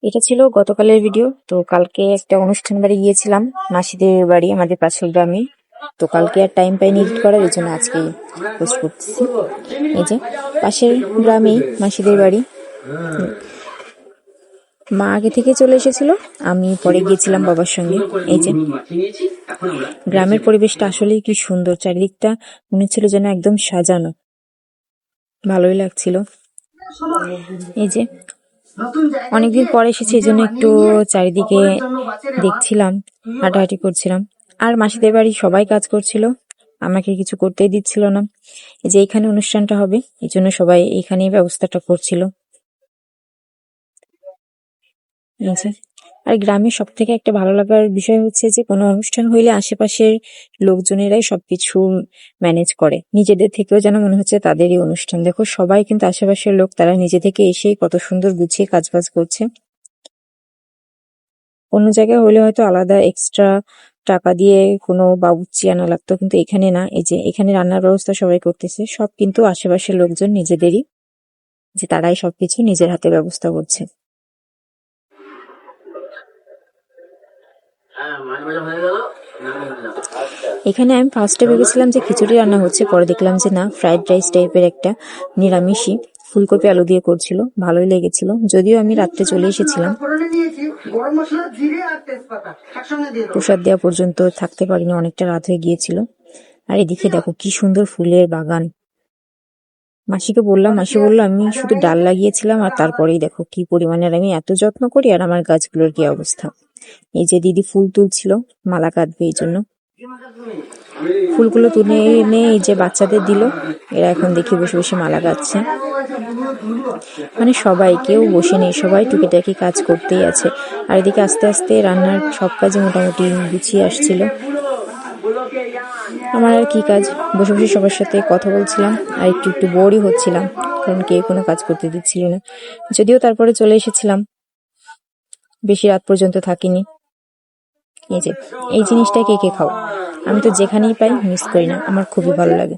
এটা ছিল গতকালের ভিডিও। তো কালকে একটা অনুষ্ঠান বাড়ি গিয়েছিলাম, মাসিদের বাড়ি আমাদের পাশের গ্রামে। তো কালকে আর টাইম পাইনি এডিট করার, এই জন্য আজকে পোস্ট করতেছি। এই যে পাশের গ্রামেই মাসিদের বাড়ি। মা আগে থেকে চলে এসেছিল, আমি পরে গিয়েছিলাম বাবার সঙ্গে। এই যে গ্রামের পরিবেশটা আসলেই কি সুন্দর, চারিদিকটা মনে হচ্ছিল যেন একদম সাজানো, ভালোই লাগছিল। এই যে অনেকদিন পরে এসেছি, এই জন্য একটু চারিদিকে দেখছিলাম, হাঁটাহাঁটি করছিলাম। আর মাসিদের বাড়ি সবাই কাজ করছিল, আমাকে কিছু করতেই দিচ্ছিল না। এই যে এখানে অনুষ্ঠানটা হবে, এই জন্য সবাই এখানেই ব্যবস্থাটা করছিল। আর গ্রামের সব থেকে একটা ভালো লাগার বিষয় হচ্ছে যে কোনো অনুষ্ঠান হইলে আশেপাশের লোকজনেরাই সবকিছু ম্যানেজ করে, নিজেদের থেকেও যেন মনে হচ্ছে তাদেরই অনুষ্ঠান। দেখো সবাই কিন্তু আশেপাশের লোক, তারা নিজে থেকে এসেই কত সুন্দর গুছিয়ে কাজবাজ করছে। অন্য জায়গায় হলে হয়তো আলাদা এক্সট্রা টাকা দিয়ে কোনো বাবুর্চি আনা লাগতো, কিন্তু এখানে না। এই যে এখানে রান্নার ব্যবস্থা সবাই করতেছে, সব কিন্তু আশেপাশের লোকজন নিজেদেরই, যে তারাই সবকিছু নিজের হাতে ব্যবস্থা করছে। এখানে আমি ফার্স্টে ভেবেছিলাম যে খিচুড়ি রান্না হচ্ছে, পরে দেখলাম যে না, ফ্রাইড রাইস টাইপের একটা নিরামিষই ফুলকপি আলু দিয়ে করছিল, ভালোই লেগেছিল। যদিও আমি রাত্রে চলে এসেছিলাম, প্রসাদ দেওয়া পর্যন্ত থাকতে পারিনি, অনেকটা রাত হয়ে গিয়েছিল। আর এদিকে দেখো কি সুন্দর ফুলের বাগান। মাসিকে বললাম, মাসি বললো আমি শুধু ডাল লাগিয়েছিলাম, আর তারপরেই দেখো কি পরিমাণের আমি এত যত্ন করি, আর আমার গাছগুলোর কি অবস্থা। এই যে দিদি ফুল তুলছিল, মালা কাটবে এই জন্য। ফুলগুলো তুলে এনে এই যে বাচ্চাদের দিল, এরা এখন দেখি বসে বসে মালা গাচ্ছে। মানে সবাই, কেউ বসে নেই, সবাই টুকিটাকি কাজ করতেই আছে। আর এদিকে আস্তে আস্তে রান্নার সব কাজে মোটামুটি গুছিয়ে আসছিল। আমার আর কি কাজ, বসে বসে সবার সাথে কথা বলছিলাম, আর একটু একটু বোরই হচ্ছিলাম, কারণ কেউ কোনো কাজ করতে দিচ্ছিল না। যদিও তারপরে চলে এসেছিলাম, বেশি রাত পর্যন্ত থাকিনি। এই যে এই জিনিসটা কে কে খাও? আমি তো যেখানেই পাই মিস করি না, আমার খুবই ভালো লাগে।